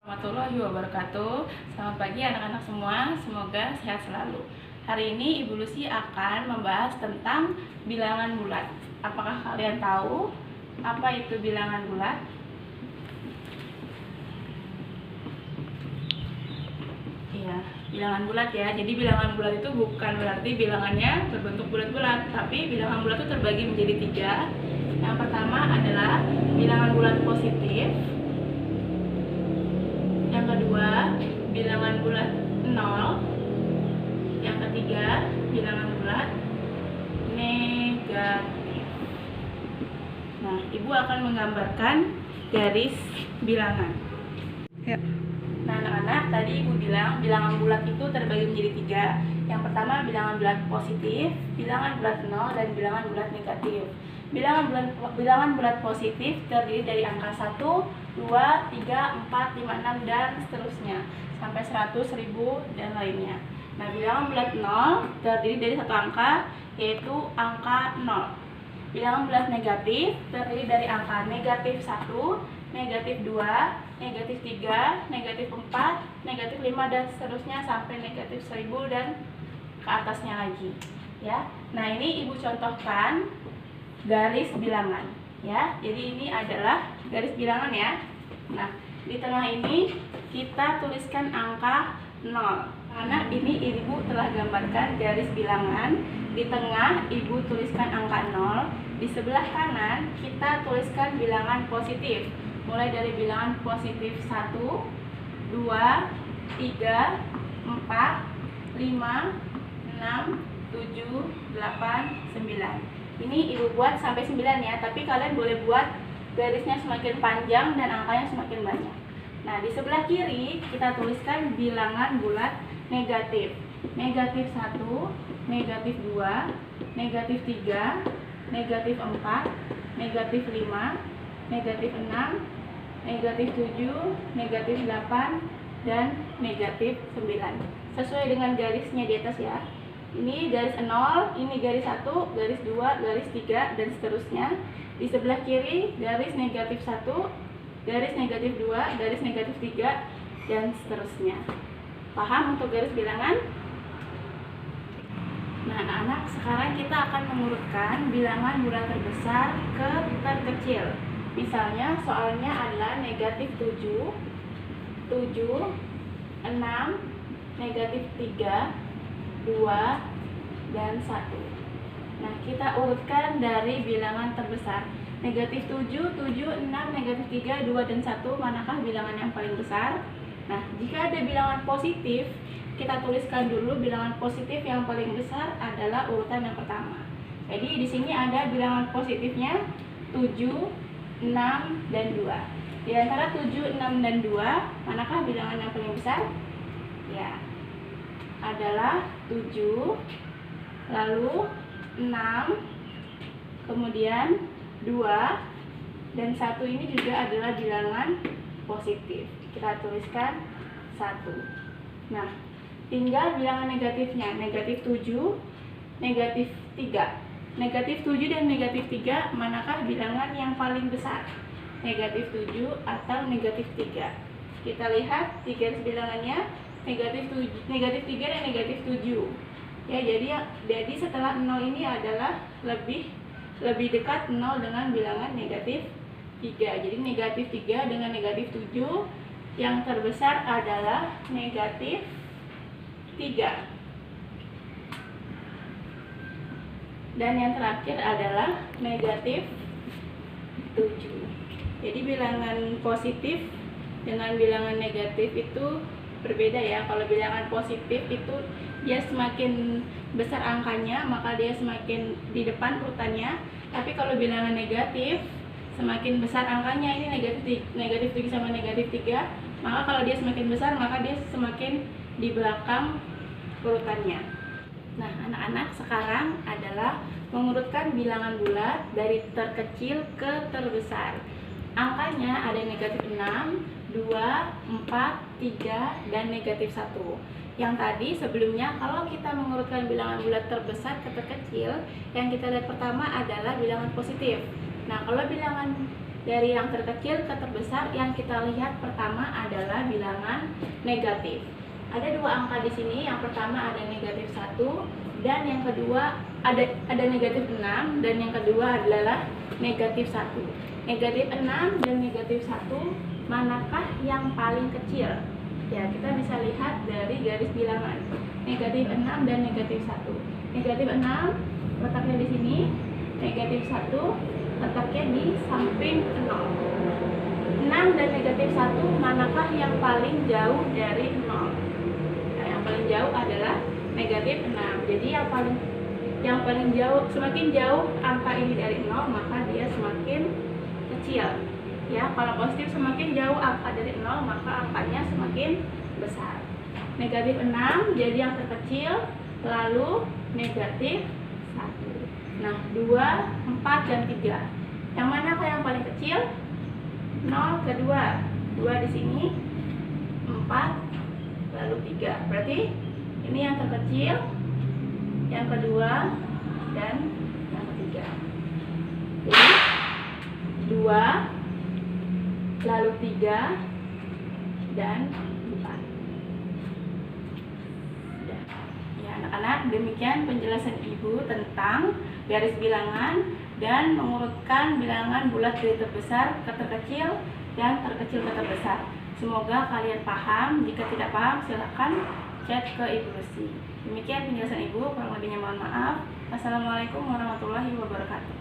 Warahmatullahi wabarakatuh. Selamat pagi anak-anak semua, semoga sehat selalu. Hari ini Ibu Lucy akan membahas tentang bilangan bulat. Apakah kalian tahu apa itu bilangan bulat? Iya, bilangan bulat ya. Jadi bilangan bulat itu bukan berarti bilangannya berbentuk bulat-bulat, tapi bilangan bulat itu terbagi menjadi 3. Yang pertama adalah bilangan bulat positif. Yang kedua, bilangan bulat 0. Yang ketiga, bilangan bulat negatif. Nah, Ibu akan menggambarkan garis bilangan. Ya. Nah, anak-anak, tadi Ibu bilang bilangan bulat itu terbagi menjadi 3. Yang pertama, bilangan bulat positif, bilangan bulat 0, dan bilangan bulat negatif. Bilangan bulat positif terdiri dari angka 1, 2, 3, 4, 5, 6, dan seterusnya sampai 100, 1000, dan lainnya. Nah, bilangan bulat 0 terdiri dari satu angka, yaitu angka 0. Bilangan bulat negatif terdiri dari angka negatif 1, negatif 2, negatif 3, negatif 4, negatif 5, dan seterusnya sampai negatif 1000 dan ke atasnya lagi ya. Nah, ini Ibu contohkan garis bilangan ya. Jadi ini adalah garis bilangan ya. Nah, di tengah ini kita tuliskan angka 0. Karena ini Ibu telah gambarkan garis bilangan. Di tengah Ibu tuliskan angka 0. Di sebelah kanan kita tuliskan bilangan positif. Mulai dari bilangan positif 1, 2, 3, 4, 5, 6, 7, 8, 9. Ini Ibu buat sampai 9 ya, tapi kalian boleh buat garisnya semakin panjang dan angkanya semakin banyak. Nah, di sebelah kiri kita tuliskan bilangan bulat negatif. Negatif 1, negatif 2, negatif 3, negatif 4, negatif 5, negatif 6, negatif 7, negatif 8, dan negatif 9. Sesuai dengan garisnya di atas ya. Ini garis 0, ini garis 1, garis 2, garis 3, dan seterusnya. Di sebelah kiri garis negatif 1, garis negatif 2, garis negatif 3, dan seterusnya. Paham untuk garis bilangan? Nah, anak-anak, sekarang kita akan mengurutkan bilangan bulat terbesar ke terkecil. Misalnya soalnya adalah negatif 7, 7, 6, negatif 3, 2, dan 1. Nah, kita urutkan dari bilangan terbesar. Negatif 7, 7, 6, negatif 3, 2, dan 1. Manakah bilangan yang paling besar? Nah, jika ada bilangan positif, kita tuliskan dulu bilangan positif yang paling besar adalah urutan yang pertama. Jadi di sini ada bilangan positifnya 7, 6, dan 2. Di antara 7, 6, dan 2, manakah bilangan yang paling besar? Ya, adalah 7, lalu 6, kemudian 2, dan 1 ini juga adalah bilangan positif. Kita tuliskan 1. Nah, tinggal bilangan negatifnya. Negatif 7, negatif 3. Negatif 7 dan negatif 3, manakah bilangan yang paling besar? Negatif 7 atau negatif 3? Kita lihat di garis bilangannya, negatif 3 dan negatif 7. Ya, jadi setelah 0 ini adalah lebih dekat 0 dengan bilangan negatif 3. Jadi negatif 3 dengan negatif 7, yang terbesar adalah negatif 3. Dan yang terakhir adalah negatif 7. Jadi bilangan positif dengan bilangan negatif itu berbeda ya. Kalau bilangan positif itu dia semakin besar angkanya, maka dia semakin di depan urutannya. Tapi kalau bilangan negatif, semakin besar angkanya, ini negatif 7 sama negatif 3, maka kalau dia semakin besar, maka dia semakin di belakang urutannya. Nah, anak-anak, sekarang adalah mengurutkan bilangan bulat dari terkecil ke terbesar. Angkanya ada negatif 6, 2, 4, 3, dan negatif 1. Yang tadi sebelumnya kalau kita mengurutkan bilangan bulat terbesar ke terkecil, yang kita lihat pertama adalah bilangan positif. Nah, kalau bilangan Dari yang terkecil ke terbesar, yang kita lihat pertama adalah bilangan negatif. Ada dua angka di sini, yang pertama ada negatif 1, dan yang kedua ada negatif 6, dan yang kedua adalah negatif 1. Negatif 6 dan negatif 1, manakah yang paling kecil? Ya, kita bisa lihat dari garis bilangan. Negatif 6 dan negatif 1. Negatif 6 letaknya di sini, negatif 1 letaknya di samping 0. 6 dan negatif 1, manakah yang paling jauh dari 0? Nah, yang paling jauh adalah negatif 6. Jadi yang paling jauh, semakin jauh angka ini dari 0, maka dia semakin kecil. Ya, kalau positif semakin jauh angka dari 0, maka angkanya semakin besar. Negatif 6 jadi yang terkecil, lalu negatif 1. Nah, 2, 4, dan 3. Yang mana yang paling kecil? 0 ke 2. 2 di sini, 4, lalu 3. Berarti ini yang terkecil, yang kedua, dan yang ketiga. Jadi 2, lalu 3, dan 4. Ya, anak-anak, demikian penjelasan Ibu tentang garis bilangan dan mengurutkan bilangan bulat dari terbesar ke terkecil dan terkecil ke terbesar. Semoga kalian paham. Jika tidak paham, silakan chat ke Ibu Lucy. Demikian penjelasan Ibu, kurang lebihnya mohon maaf. Wassalamualaikum warahmatullahi wabarakatuh.